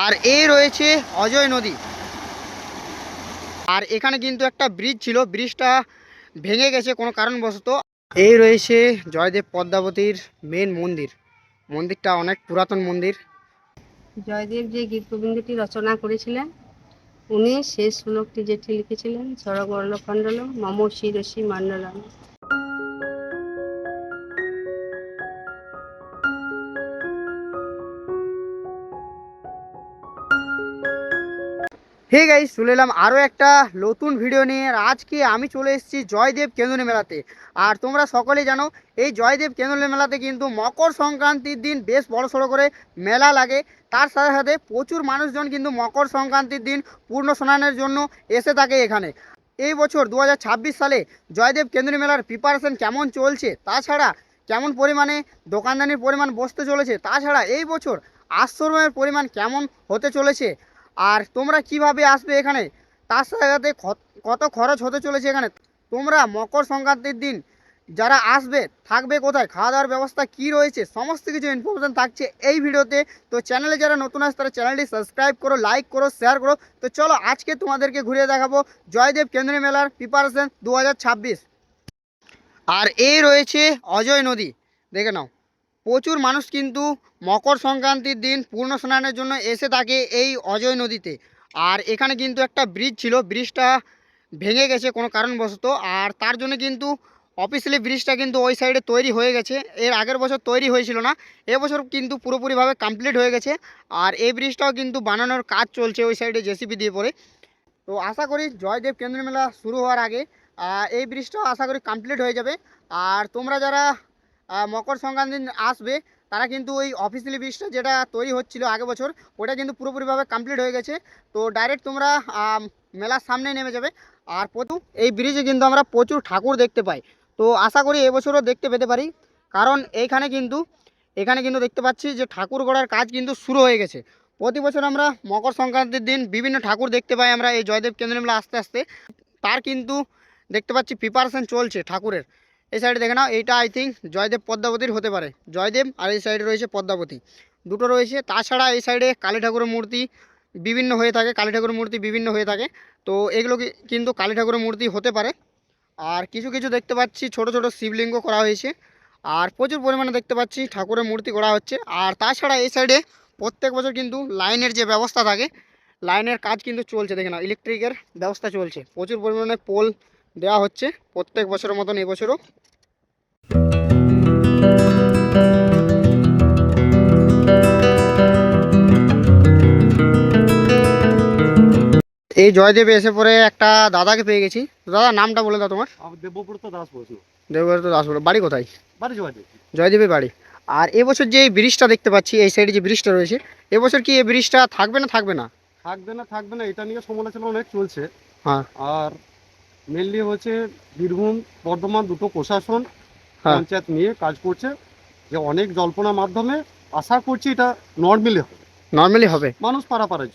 আর এই রয়েছে অজয় নদী। আর এখানে কিন্তু একটা ব্রিজ ছিল, ব্রিজটা ভেঙে গেছে কোনো কারণবশত। এই রয়েছে জয়দেব পদ্মাবতীর মেন মন্দির। মন্দিরটা অনেক পুরাতন মন্দির। জয়দেব যে গীতগোবিন্দটি রচনা করেছিলেন, উনি শেষ শ্লোকটি যেটি লিখেছিলেন, সরগর্লকণ্ডলম মম শিরসি মণ্ডলম। হে গাইস, চলে এলাম আরও একটা নতুন ভিডিও নিয়ে। আর আজকে আমি চলে এসেছি জয়দেব কেঁদুনি মেলাতে। আর তোমরা সকলেই জানো এই জয়দেব কেঁদুনি মেলাতে কিন্তু মকর সংক্রান্তির দিন বেশ বড়সড় করে মেলা লাগে। তার সাথে সাথে প্রচুর মানুষজন কিন্তু মকর সংক্রান্তির দিন পূর্ণ স্নানের জন্য এসে থাকে এখানে। এই বছর 2026 সালে জয়দেব কেঁদুনি মেলার প্রিপারেশন কেমন চলছে, তাছাড়া কেমন পরিমাণে দোকানদানির পরিমাণ বসতে চলেছে, তাছাড়া এই বছর আশ্রমের পরিমাণ কেমন হতে চলেছে, আর তোমরা কিভাবে আসবে এখানে, তার সাথে সাথে কত খরচ হতে চলেছে এখানে, তোমরা মকর সংক্রান্তির দিন যারা আসবে থাকবে কোথায়, খাওয়া দাওয়ার ব্যবস্থা কি রয়েছে, সমস্ত কিছু ইনফরমেশন থাকছে এই ভিডিওতে। তো চ্যানেলে যারা নতুন আসে তারা চ্যানেলটি সাবস্ক্রাইব করো, লাইক করো, শেয়ার করো। তো চলো আজকে তোমাদেরকে ঘুরিয়ে দেখাবো জয়দেব কেঁদুনি মেলার প্রিপারেশন 2026। আর এই রয়েছে অজয় নদী, দেখে নাও। প্রচুর মানুষ কিন্তু মকর সংক্রান্তির দিন পূর্ণ স্নানের জন্য এসে থাকে এই অজয় নদীতে। আর এখানে কিন্তু একটা ব্রিজ ছিল, ব্রিজটা ভেঙে গেছে কোনো কারণবশত। আর তার জন্য কিন্তু অফিসিয়ালি ব্রিজটা কিন্তু ওই সাইডে তৈরি হয়ে গেছে। এর আগের বছর তৈরি হয়েছিল না, এবছর কিন্তু পুরোপুরিভাবে কমপ্লিট হয়ে গেছে। আর এই ব্রিজটাও কিন্তু বানানোর কাজ চলছে ওই সাইডে জেসিবি দিয়ে পরে। তো আশা করি জয়দেব কেঁদুনি মেলা শুরু হওয়ার আগে এই ব্রিজটাও আশা করি কমপ্লিট হয়ে যাবে। আর তোমরা যারা মকর সংক্রান্তি দিন আসবে তারা কিন্তু ওই অফিসিয়ালি ব্রিজটা যেটা তৈরি হচ্ছিল আগে বছর, ওটা কিন্তু পুরোপুরিভাবে কমপ্লিট হয়ে গেছে। তো ডাইরেক্ট তোমরা মেলার সামনে নেমে যাবে। আর এই ব্রিজে কিন্তু আমরা প্রচুর ঠাকুর দেখতে পাই। তো আশা করি এবছরও দেখতে পেতে পারি, কারণ এখানে কিন্তু দেখতে পাচ্ছি যে ঠাকুর গড়ার কাজ কিন্তু শুরু হয়ে গেছে। প্রতি বছর আমরা মকর সংক্রান্তির দিন বিভিন্ন ঠাকুর দেখতে পাই আমরা এই জয়দেব কেঁদুনি মেলা আস্তে আস্তে। তার কিন্তু দেখতে পাচ্ছি প্রিপারেশন চলছে ঠাকুরের। এই সাইডে দেখে নাও, এইটা আই থিঙ্ক জয়দেব পদ্মাবতীর হতে পারে। জয়দেব আর এই সাইডে রয়েছে পদ্মাবতী, দুটো রয়েছে। তাছাড়া এই সাইডে কালী ঠাকুরের মূর্তি বিভিন্ন হয়ে থাকে, কালী ঠাকুরের মূর্তি বিভিন্ন হয়ে থাকে। তো এগুলো কিন্তু কালী ঠাকুরের মূর্তি হতে পারে। আর কিছু কিছু দেখতে পাচ্ছি ছোট ছোট শিবলিঙ্গ করা হয়েছে। আর প্রচুর পরিমাণে দেখতে পাচ্ছি ঠাকুরের মূর্তি করা হচ্ছে। আর তাছাড়া এই সাইডে প্রত্যেক বছর কিন্তু লাইনের যে ব্যবস্থা থাকে, লাইনের কাজ কিন্তু চলছে। দেখে না, ইলেকট্রিকের ব্যবস্থা চলছে, প্রচুর পরিমাণে পোল দেওয়া হচ্ছে প্রত্যেক বছরের মতন এবছরও। এই জয়দেবে এসে পরে একটা দাদাকে পেয়ে গেছি। দাদা, নামটা বলে দাও তোমার। দেবব্রত দাস বলছি। দেবব্রত দাস বলো, বাড়ি কোথায়? বাড়ি জয়দেব। জয়দেবের বাড়ি। আর এবছর যে এই ব্রিজটা দেখতে পাচ্ছি, এই সাইডে যে ব্রিজটা রয়েছে, এবছর কি এই ব্রিজটা থাকবে না থাকবে না? থাকবে না এটা নিয়ে সমালোচনা অনেক চলছে। হ্যাঁ। আর মেনলি হচ্ছে বীরভূম বর্ধমান দুটো প্রশাসন হ্যাঁ। পঞ্চায়েত নিয়ে কাজ করছে, যে অনেক জল্পনার মাধ্যমে আশা করছি এটা নর্মালি হবে মানুষ পারাপারের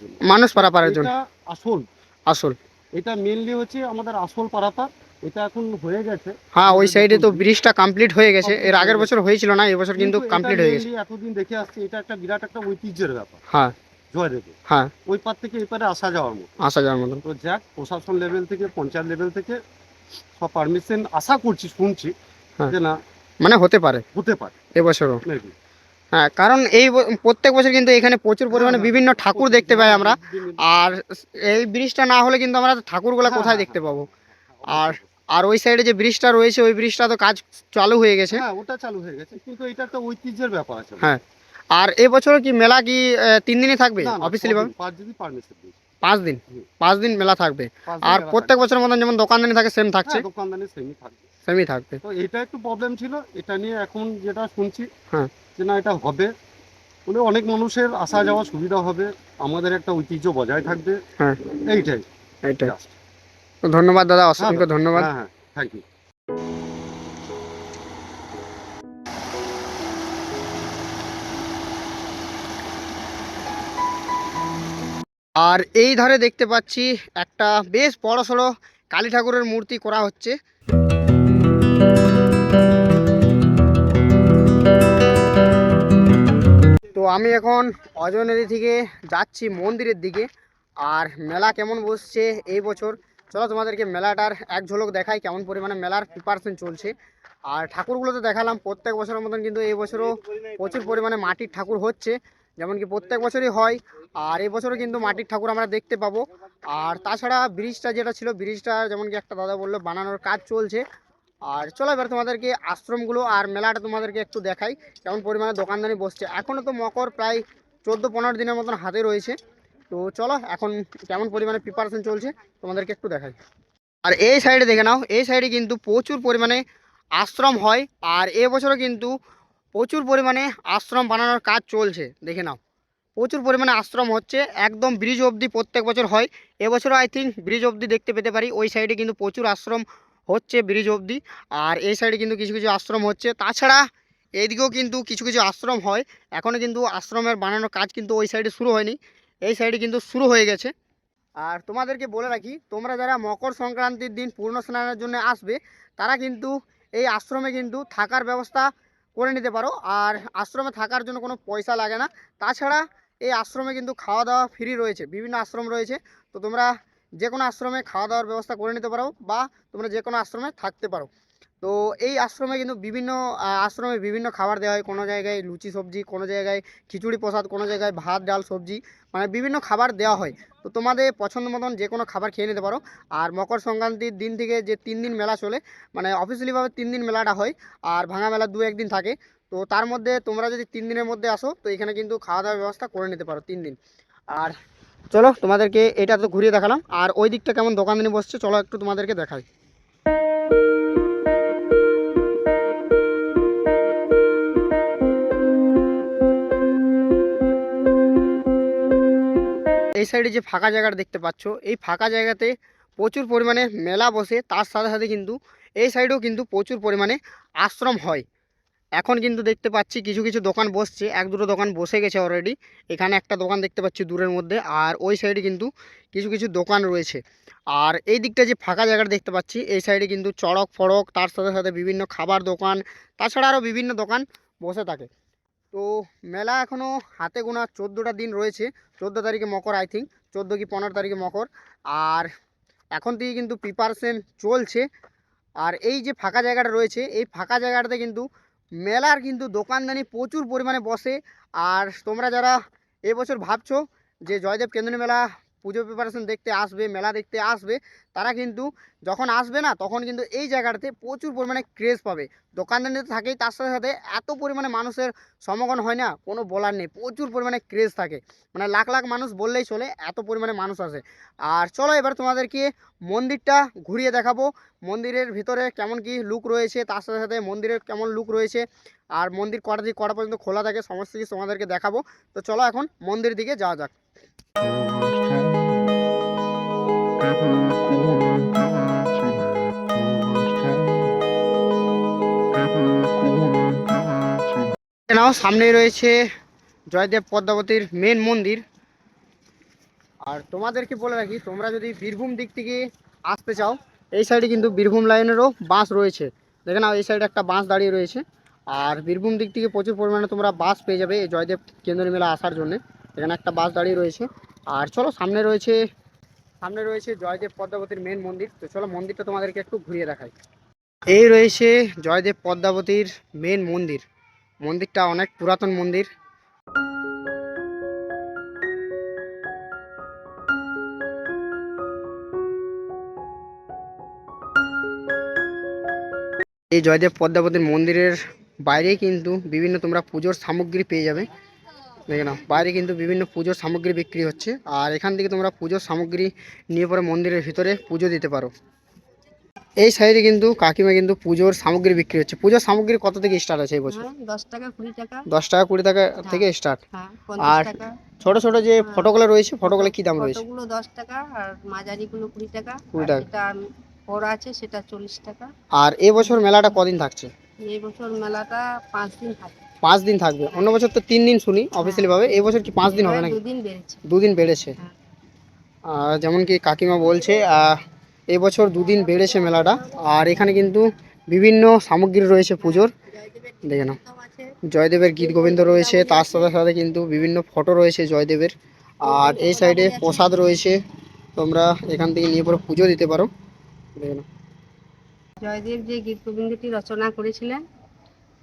জন্য। এটা আসল এটা মেনলি হচ্ছে আমাদের আসল পারাপার। এটা এখন হয়ে গেছে। হ্যাঁ, ওই সাইডে তো ব্রিজটা কমপ্লিট হয়ে গেছে, এর আগের বছর হয়েছিল না, এবছর কিন্তু কমপ্লিট হয়ে গেছে। এতদিন দেখে আসছি এটা একটা বিরাট একটা ঐতিহ্যের ব্যাপার। হ্যাঁ। জয়দেবে হ্যাঁ, ওই পার থেকে এই পারে আসা যাওয়ার মতো। তো যাক, প্রশাসন লেভেল থেকে পঞ্চায়েত লেভেল থেকে সব পারমিশন আশা করছি, শুনছি যে না মানে হতে পারে এবছরও। মেবি। হ্যাঁ, কারণ প্রত্যেক বছর কিন্তু এখানে প্রচুর পরিমাণে বিভিন্ন ঠাকুর দেখতে পাই আমরা। আর এই ব্রিজটা না হলে কিন্তু আমরা ঠাকুরগুলো কোথায় দেখতে পাবো? আর আর ওই সাইডে যে ব্রিজটা রয়েছে, ওই ব্রিজটা তো কাজ চালু হয়ে গেছে। হ্যাঁ, ওটা চালু হয়ে গেছে, কিন্তু এটা একটা ঐতিহ্যের ব্যাপার আছে। হ্যাঁ। আর এবছর কি মেলা কি 3 দিনই থাকবে অফিসিয়ালি ভাবে? 5 দিন পারমিশন দিয়েছে। 5 দিন, 5 দিন মেলা থাকবে। আর প্রত্যেক বছরের মতন যেমন দোকানদানি থাকে সেম থাকছে? দোকানদানি সেমই থাকবে। তো এটা একটু প্রবলেম ছিল, এটা নিয়ে এখন যেটা শুনছি হ্যাঁ, যে না এটা হবে, বলে অনেক মানুষের আসা যাওয়া সুবিধা হবে, আমাদের একটা ঐতিহ্য বজায় থাকবে। হ্যাঁ, এইটাই। তো ধন্যবাদ দাদা, অসংখ্য ধন্যবাদ। হ্যাঁ, থ্যাংক ইউ। আর এই ধারে দেখতে পাচ্ছি একটা বেশ বড় সড়ো কালী ঠাকুরের মূর্তি করা হচ্ছে। তো আমি এখন অজয় নদী থেকে যাচ্ছি মন্দিরের দিকে। আর মেলা কেমন বসছে এই বছর, চলো তোমাদেরকে মেলাটার এক ঝলক দেখাই, কেমন পরিমাণে মেলার প্রিপারেশন চলছে। আর ঠাকুরগুলো তো দেখালাম প্রত্যেক বছরের মতন, কিন্তু এই বছরও প্রচুর পরিমাণে মাটির ঠাকুর হচ্ছে, যেমন কি প্রত্যেক বছরই হয়। আর এই বছরও কিন্তু মাটির ঠাকুর আমরা দেখতে পাবো। আর তাছাড়া ব্রিজটা যেটা ছিল, ব্রিজটা যেমন কি একটা দাদা বললো বানানোর কাজ চলছে। আর চলো এবার তোমাদেরকে আশ্রমগুলো আর মেলাটা তোমাদেরকে একটু দেখাই, কেমন পরিমাণে দোকানদানি বসছে। এখনও তো মকর প্রায় 14-15 দিনের মতন হাতে রয়েছে। তো চলো এখন কেমন পরিমাণে প্রিপারেশন চলছে তোমাদেরকে একটু দেখাই। আর এই সাইডে দেখে নাও, এই সাইডে কিন্তু প্রচুর পরিমাণে আশ্রম হয়। আর এবছরও কিন্তু প্রচুর পরিমাণে আশ্রম বানানোর কাজ চলছে, দেখে নাও প্রচুর পরিমাণে আশ্রম হচ্ছে, একদম ব্রিজ অবধি প্রত্যেক বছর হয়। এবছরও আই থিঙ্ক ব্রিজ অবধি দেখতে পেতে পারি। ওই সাইডে কিন্তু প্রচুর আশ্রম হচ্ছে ব্রিজ অবধি, আর এই সাইডে কিন্তু কিছু কিছু আশ্রম হচ্ছে। তাছাড়া এইদিকেও কিন্তু কিছু কিছু আশ্রম হয়, এখনও কিন্তু আশ্রমের বানানোর কাজ কিন্তু ওই সাইডে শুরু হয়নি, এই সাইডে কিন্তু শুরু হয়ে গেছে। আর তোমাদেরকে বলে রাখি, তোমরা যারা মকর সংক্রান্তির দিন পূর্ণ স্নানের জন্য আসবে, তারা কিন্তু এই আশ্রমে কিন্তু থাকার ব্যবস্থা করে নিতে পারো। আর আশ্রমে থাকার জন্য কোনো পয়সা লাগে না। তাছাড়া এই আশ্রমে কিন্তু খাওয়া দাওয়া ফ্রি রয়েছে, বিভিন্ন আশ্রম রয়েছে। তো তোমরা যে কোনো আশ্রমে খাওয়া দাওয়ার ব্যবস্থা করে নিতে পারো, বা তোমরা যে কোনো আশ্রমে থাকতে পারো। তো এই আশ্রমে কিন্তু বিভিন্ন আশ্রমে বিভিন্ন খাবার দেওয়া হয়, কোনো জায়গায় লুচি সবজি, কোনো জায়গায় খিচুড়ি প্রসাদ, কোনো জায়গায় ভাত ডাল সবজি, মানে বিভিন্ন খাবার দেওয়া হয়। তো তোমাদের পছন্দ মতন যে কোনো খাবার খেয়ে নিতে পারো। আর মকর সংক্রান্তির দিন থেকে যে 3 দিন মেলা চলে, মানে অফিসিয়ালিভাবে 3 দিন মেলাটা হয়, আর ভাঙা মেলা 2-1 দিন থাকে। তো তার মধ্যে তোমরা যদি 3 দিনের মধ্যে আসো, তো এখানে কিন্তু খাওয়া দাওয়ার ব্যবস্থা করে নিতে পারো 3 দিন। আর চলো তোমাদেরকে এটা তো ঘুরিয়ে দেখালাম, আর ওই দিকটা কেমন দোকানদানি বসছে চলো একটু তোমাদেরকে দেখাই। এই সাইডে যে ফাঁকা জায়গাটা দেখতে পাচ্ছ, এই ফাঁকা জায়গাতে প্রচুর পরিমাণে মেলা বসে, তার সাথে সাথে কিন্তু এই সাইডেও কিন্তু প্রচুর পরিমাণে আশ্রম হয়। এখন কিন্তু দেখতে পাচ্ছি কিছু কিছু দোকান বসছে, 1-2টো দোকান বসে গেছে অলরেডি। এখানে একটা দোকান দেখতে পাচ্ছি দূরের মধ্যে, আর ওই সাইডে কিন্তু কিছু কিছু দোকান রয়েছে। আর এই দিকটা যে ফাঁকা জায়গাটা দেখতে পাচ্ছি, এই সাইডে কিন্তু চড়ক ফড়ক, তার সাথে সাথে বিভিন্ন খাবার দোকান, তাছাড়া আরও বিভিন্ন দোকান বসে থাকে। তো মেলা এখনও হাতে গোনা 14টা দিন রয়েছে। 14 তারিখে মকর, আই থিঙ্ক 14 কি 15 তারিখে মকর। আর এখন থেকে কিন্তু প্রিপারেশন চলছে। আর এই যে ফাঁকা জায়গাটা রয়েছে, এই ফাঁকা জায়গাটাতে কিন্তু মেলার কিন্তু দোকানদানি প্রচুর পরিমাণে বসে। আর তোমরা যারা এবছর ভাবছো যে জয়দেব কেন্দ্রীয় মেলা পুজো প্রিপারেশন দেখতে আসবে, মেলা দেখতে আসবে, তারা কিন্তু যখন আসবে না, তখন কিন্তু এই জায়গাটাতে প্রচুর পরিমাণে ক্রেজ পাবে। দোকানদানি তো থাকেই, তার সাথে সাথে এত পরিমাণে মানুষের সমাগম হয় না, কোনো বলার নেই, প্রচুর পরিমাণে ক্রেজ থাকে, মানে লাখ লাখ মানুষ বললেই চলে, এত পরিমাণে মানুষ আসে। আর চলো এবার তোমাদেরকে মন্দিরটা ঘুরিয়ে দেখাবো, মন্দিরের ভিতরে কেমন কি লুক রয়েছে, তার সাথে সাথে মন্দিরের কেমন লুক রয়েছে, আর মন্দির কটা থেকে কটা পর্যন্ত খোলা থাকে, সমস্ত কিছু তোমাদেরকে দেখাবো। তো চলো এখন মন্দির দিকে যাওয়া যাক। নাও সামনেই রয়েছে জয়দেব পদ্মাবতীর মেন মন্দির। আর তোমাদেরকে বলে রাখি, তোমরা যদি বীরভূম দিক থেকে আসতে চাও, এই সাইডে কিন্তু বীরভূম লাইনেরও বাস রয়েছে, দেখে নাও এই সাইডে একটা বাস দাঁড়িয়ে রয়েছে। আর বীরভূম দিক থেকে প্রচুর পরিমাণে তোমরা বাস পেয়ে যাবে এই জয়দেব কেন্দ্রীয় মেলা আসার জন্য। এখানে একটা বাস দাঁড়িয়ে রয়েছে। আর চলো সামনে রয়েছে জয়দেব পদ্মাবতীর মেন মন্দির। তো চলো মন্দিরটা তোমাদেরকে একটু ঘুরিয়ে দেখাই। এই রয়েছে জয়দেব পদ্মাবতীর মেন মন্দির। মন্দিরটা অনেক পুরাতন মন্দির। এই জয়দেব পদ্মাবতীর মন্দিরের বাইরে কিন্তু বিভিন্ন তোমরা পুজোর সামগ্রী পেয়ে যাবে, দেখে নাও বাইরে কিন্তু বিভিন্ন পুজোর সামগ্রী বিক্রি হচ্ছে। আর এখান থেকে তোমরা পুজোর সামগ্রী নিয়ে পরে মন্দিরের ভিতরে পুজো দিতে পারো। এই সাইডে কিন্তু কাকিমা কিন্তু পুজোর সামগ্রী বিক্রি হচ্ছে। পুজোর সামগ্রী কত থেকে স্টার্ট আছে এই বছর? 10 টাকা 20 টাকা। 10 টাকা 20 টাকা থেকে স্টার্ট। হ্যাঁ, আর 50 টাকা। ছোট ছোট যে ফটোগুলো রয়েছে, ফটোগুলো কি দাম রয়েছে? ফটোগুলো 10 টাকা, আর মাঝারিগুলো 20 টাকা, 20 আর টাকা। যেটা বড় আছে সেটা 40 টাকা। আর এবছর মেলাটা কদিন থাকছে? এই বছর মেলাটা 5 দিন থাকে। 5 দিন থাকবে। অন্য বছর তো 3 দিন শুনি অফিসিয়ালি ভাবে, এই বছর কি 5 দিন হবে নাকি? 2 দিন বেড়েছে। 2 দিন বেড়েছে। হ্যাঁ। যেমন কি কাকিমা বলছে এই বছর 2 দিন বেড়েছে মেলাটা। আর এখানে কিন্তু বিভিন্ন সামগ্রী রয়েছে পুজোর, দেখে নাও জয়দেবের গীত গোবিন্দ রয়েছে, তার সাথে সাথে কিন্তু বিভিন্ন ফটো রয়েছে জয়দেবের। আর এই সাইডে প্রসাদ রয়েছে, তোমরা এখান থেকে নিয়ে পরে পুজো দিতে পারো। দেখে নাও। জয়দেব যে গীত গোবিন্দটি রচনা করেছিলেন,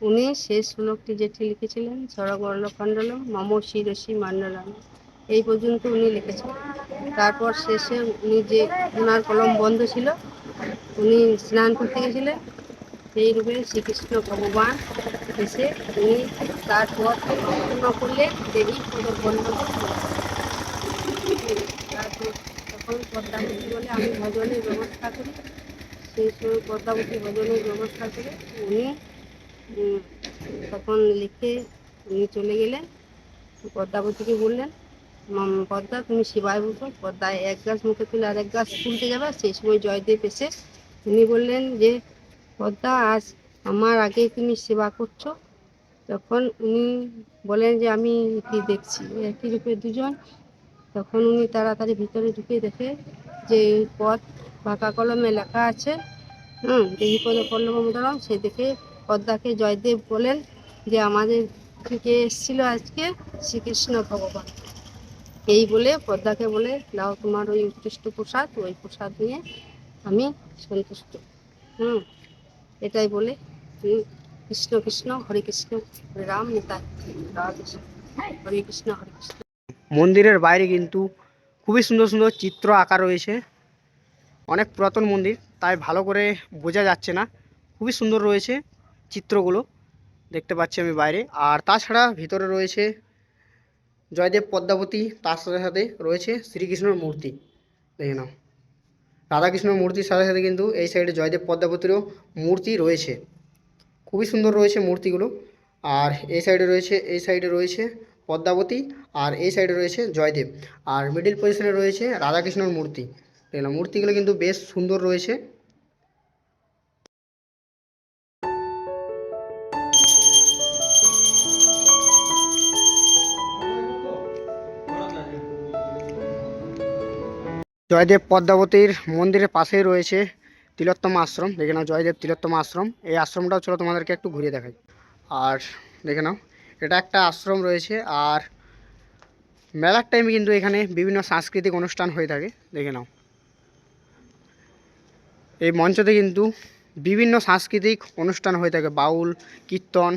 উনি শেষ শ্লোকটি যেটি লিখেছিলেন, স্বরবর্ণখণ্ডলম মম শিরসি মণ্ডলম, এই পর্যন্ত উনি লিখেছিলেন। তারপর শেষে উনি যে ওনার কলম বন্ধ ছিল, উনি স্নান করতে গেছিলেন, সেই রূপে শ্রীকৃষ্ণ ভগবান এসে উনি তার পথ সম্পূর্ণ করলে দেবী পদবন্ধন। তারপর তখন পদ্মাবতী বলে আমি ভজনের ব্যবস্থা করি, সেই সময় পদ্মাবতী ভজনের ব্যবস্থা করে উনি তখন লিখে উনি চলে গেলেন। পদ্মাবতীকে বললেন, পদ্মা তুমি সেবায় বসো। পদ্মায় এক গাছ মুখে তুলে আর এক গাছ তুলতে যাবে। সেই সময় জয়দেব এসে উনি বললেন যে পদ্মা আজ আমার আগে তুমি সেবা করছো। তখন উনি বলেন যে আমি কি দেখছি একই রূপে দুজন। তখন উনি তাড়াতাড়ি ভিতরে ঢুকে দেখে যে এই পদ বাঁকা কলমে লেখা আছে, দেবী পদ পল্লবমোদরম। সে দেখে পদ্মাকে জয়দেব বলেন যে আমাদের থেকে এসেছিল আজকে শ্রীকৃষ্ণ ভগবান। এই বলে পদ্মাকে বলে দাও তোমার ওই উৎকৃষ্ট প্রসাদ, ওই প্রসাদ নিয়ে আমি সন্তুষ্ট। এটাই বলে কৃষ্ণ কৃষ্ণ হরে কৃষ্ণ হরে রাম নিতাই রাধে কৃষ্ণ, হরে কৃষ্ণ হরে কৃষ্ণ। মন্দিরের বাইরে কিন্তু খুবই সুন্দর সুন্দর চিত্র আঁকা রয়েছে। অনেক পুরাতন মন্দির, তাই ভালো করে বোঝা যাচ্ছে না। খুবই সুন্দর রয়েছে চিত্রগুলো, দেখতে পাচ্ছি আমি বাইরে। আর তাছাড়া ভিতরে রয়েছে জয়দেব পদ্মাবতী, তার সাথে সাথে রয়েছে শ্রীকৃষ্ণর মূর্তি। দেখে নাও, রাধাকৃষ্ণর মূর্তির সাথে সাথে কিন্তু এই সাইডে জয়দেব পদ্মাবতীরও মূর্তি রয়েছে। খুবই সুন্দর রয়েছে মূর্তিগুলো। আর এই সাইডে রয়েছে পদ্মাবতী, আর এই সাইডে রয়েছে জয়দেব। আর মিডিল পজিশনে রয়েছে রাধাকৃষ্ণর মূর্তি। দেখলাম মূর্তিগুলো কিন্তু বেশ সুন্দর রয়েছে। জয়দেব পদ্মাবতীর মন্দিরের পাশেই রয়েছে তিলোত্তমা আশ্রম। দেখে নাও, জয়দেব তিলোত্তমা আশ্রম। এই আশ্রমটাও চলো তোমাদেরকে একটু ঘুরিয়ে দেখাই। আর দেখে নাও, এটা একটা আশ্রম রয়েছে। আর মেলার টাইমে কিন্তু এখানে বিভিন্ন সাংস্কৃতিক অনুষ্ঠান হয়ে থাকে। দেখে নাও, এই মঞ্চতে কিন্তু বিভিন্ন সাংস্কৃতিক অনুষ্ঠান হয়ে থাকে, বাউল, কীর্তন,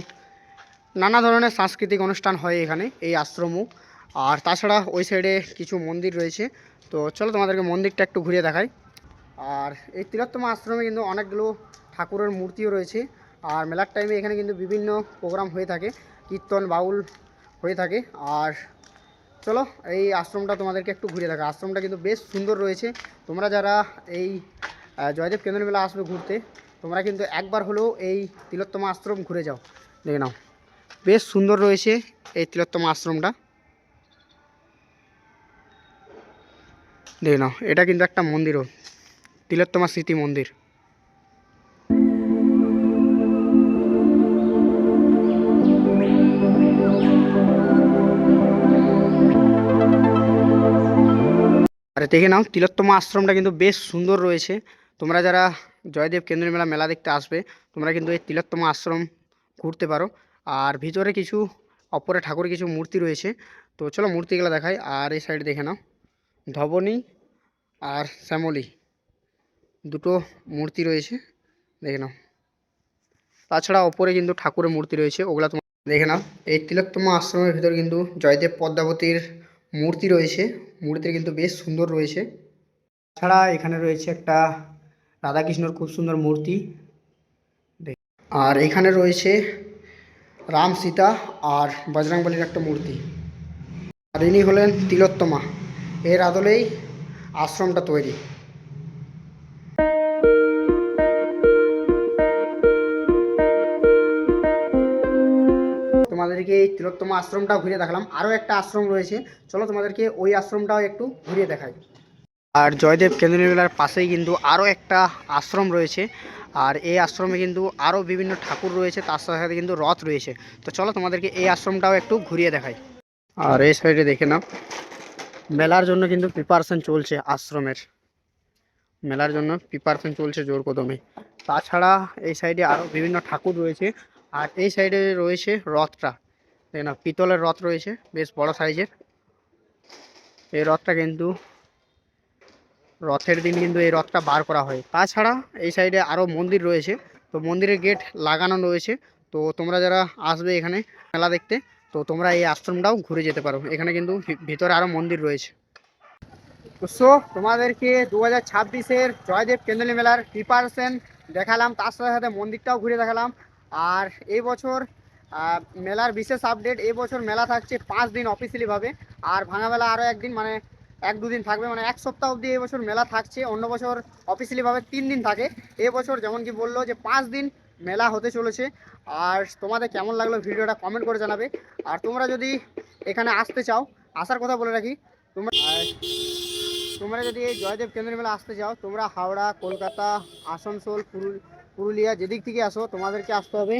নানা ধরনের সাংস্কৃতিক অনুষ্ঠান হয় এখানে এই আশ্রমও। আর তাছাড়া ওই সাইডে কিছু মন্দির রয়েছে। তো চলো তোমাদেরকে মন্দিরটা একটু ঘুরিয়ে দেখাই। আর এই তিলোত্তমা আশ্রমে কিন্তু অনেকগুলো ঠাকুরের মূর্তিও রয়েছে। আর মেলার টাইমে এখানে কিন্তু বিভিন্ন প্রোগ্রাম হয়ে থাকে, কীর্তন, বাউল হয়ে থাকে। আর চলো এই আশ্রমটা তোমাদেরকে একটু ঘুরে দেখা। আশ্রমটা কিন্তু বেশ সুন্দর রয়েছে। তোমরা যারা এই জয়দেব কেন্দ্র মেলা আসবে ঘুরতে, তোমরা কিন্তু একবার হলেও এই তিলোত্তমা আশ্রম ঘুরে যাও। দেখে নাও, বেশ সুন্দর রয়েছে এই তিলোত্তমা আশ্রমটা। দেখে নাও, এটা কিন্তু একটা মন্দিরও, তিলোত্তমা স্মৃতি মন্দির। আর দেখে নাও, তিলোত্তমা আশ্রমটা কিন্তু বেশ সুন্দর রয়েছে। তোমরা যারা জয়দেব কেন্দ্রীয় মেলা দেখতে আসবে, তোমরা কিন্তু এই তিলোত্তমা আশ্রম ঘুরতে পারো। আর ভিতরে কিছু অপরে ঠাকুরের কিছু মূর্তি রয়েছে। তো চলো মূর্তিগুলো দেখাই। আর এই সাইডে দেখে নাও, ধবনী আর শ্যামলী দুটো মূর্তি রয়েছে। দেখে নাও, তাছাড়া ওপরে কিন্তু ঠাকুরের মূর্তি রয়েছে, ওগুলা তোমার দেখে নাও। এই তিলোত্তমা আশ্রমের ভিতরে কিন্তু জয়দেব পদ্মাবতীর মূর্তি রয়েছে। মূর্তিটা কিন্তু বেশ সুন্দর রয়েছে। তাছাড়া এখানে রয়েছে একটা রাধাকৃষ্ণর খুব সুন্দর মূর্তি। আর এখানে রয়েছে রাম, সীতা আর বজরংবলীর একটা মূর্তি। আর ইনি হলেন তিলোত্তমা, এর আদলেই আশ্রমটা তৈরি। তোমাদেরকে এই তিলোত্তমা আশ্রমটাও ঘুরিয়ে দেখালাম। আরও একটা আশ্রম রয়েছে, চলো তোমাদেরকে ওই আশ্রমটাও একটু ঘুরিয়ে দেখাই। আর জয়দেব কেন্দ্রীয় মেলার পাশেই কিন্তু আরও একটা আশ্রম রয়েছে। আর এই আশ্রমে কিন্তু আরও বিভিন্ন ঠাকুর রয়েছে, তার সাথে সাথে কিন্তু রথ রয়েছে। তো চলো তোমাদেরকে এই আশ্রমটাও একটু ঘুরিয়ে দেখাই। আর এই সাইডে দেখে নাও, মেলার জন্য কিন্তু প্রিপারেশন চলছে আশ্রমের। মেলার জন্য প্রিপারেশন চলছে জোর কদমে। তাছাড়া এই সাইডে আরও বিভিন্ন ঠাকুর রয়েছে। আর এই সাইডে রয়েছে রথটা, দেখেন না, পিতলের রথ রয়েছে বেশ বড় সাইজের। এই রথটা কিন্তু রথের দিন কিন্তু এই রথটা বার করা হয়। তাছাড়া এই সাইডে আরও মন্দির রয়েছে, তো মন্দিরের গেট লাগানো রয়েছে। তো তোমরা যারা আসবে এখানে মেলা দেখতে, তো তোমরা এই আশ্রমটাও ঘুরে যেতে পারো। এখানে কিন্তু ভিতরে আরও মন্দির রয়েছে। তো তোমাদেরকে 2026-এর জয়দেব কেন্দুলি মেলার প্রিপারেশন দেখালাম, তার সাথে সাথে মন্দিরটাও ঘুরে দেখালাম। আর এই বছর মেলার বিশেষ আপডেট, এই বছর মেলা থাকছে 5 দিন অফিসিয়ালিভাবে, আর ভাঙা মেলা আরও একদিন, মানে 1-2 দিন থাকবে, মানে 1 সপ্তাহ অবধি এই বছর মেলা থাকছে। অন্য বছর অফিসিয়ালিভাবে 3 দিন থাকে, এই বছর যেমন কি বললো যে 5 দিন মেলা হতে চলেছে। আর তোমাদের কেমন লাগলো ভিডিওটা কমেন্ট করে জানাবে। আর তোমরা যদি এখানে আসতে চাও, আসার কথা বলে রাখি, তোমরা যদি এই জয়দেব কেন্দ্রীয় মেলা আসতে চাও, তোমরা হাওড়া, কলকাতা, আসানসোল, পুরুলিয়া যেদিক থেকে আসো, তোমাদেরকে আসতে হবে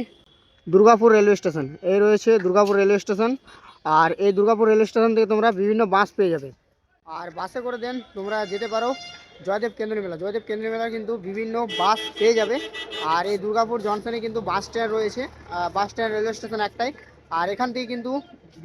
দুর্গাপুর রেলওয়ে স্টেশন। এই রয়েছে দুর্গাপুর রেলওয়ে স্টেশন। আর এই দুর্গাপুর রেলওয়ে স্টেশন থেকে তোমরা বিভিন্ন বাস পেয়ে যাবে, আর বাসে করে দেন তোমরা যেতে পারো জয়দেব কেন্দ্রীয় মেলা। জয়দেব কেন্দ্রীয় মেলা কিন্তু বিভিন্ন বাস পেয়ে যাবে। আর এই দুর্গাপুর জংশনে কিন্তু বাস স্ট্যান্ড রয়েছে, বাস স্ট্যান্ড রেলওয়ে স্টেশন একটাই। আর এখান থেকে কিন্তু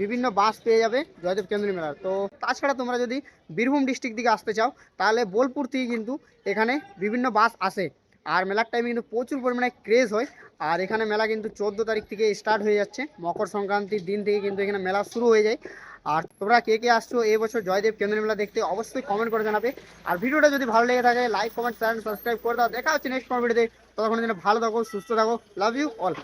বিভিন্ন বাস পেয়ে যাবে জয়দেব কেন্দ্রীয় মেলার। তো তাছাড়া তোমরা যদি বীরভূম ডিস্ট্রিক্ট থেকে আসতে চাও, তাহলে বোলপুর থেকে কিন্তু এখানে বিভিন্ন বাস আসে। আর মেলার টাইমে কিন্তু প্রচুর পরিমাণে ক্রেজ হয়। আর এখানে মেলা কিন্তু 14 তারিখ থেকে স্টার্ট হয়ে যাচ্ছে, মকর সংক্রান্তির দিন থেকে কিন্তু এখানে মেলা শুরু হয়ে যায়। আর তোমরা কে কে আসছো এই বছর জয়দেব কেন্দ্রীয় মেলা দেখতে, অবশ্যই কমেন্ট করে জানাবে। আর ভিডিওটা যদি ভালো লেগে থাকে, লাইক, কমেন্ট, শেয়ার, সাবস্ক্রাইব করে দাও। দেখা হচ্ছে নেক্সট ভিডিওতে। ততক্ষণের জন্য ভালো থাকো, সুস্থ থাকো। Love you all.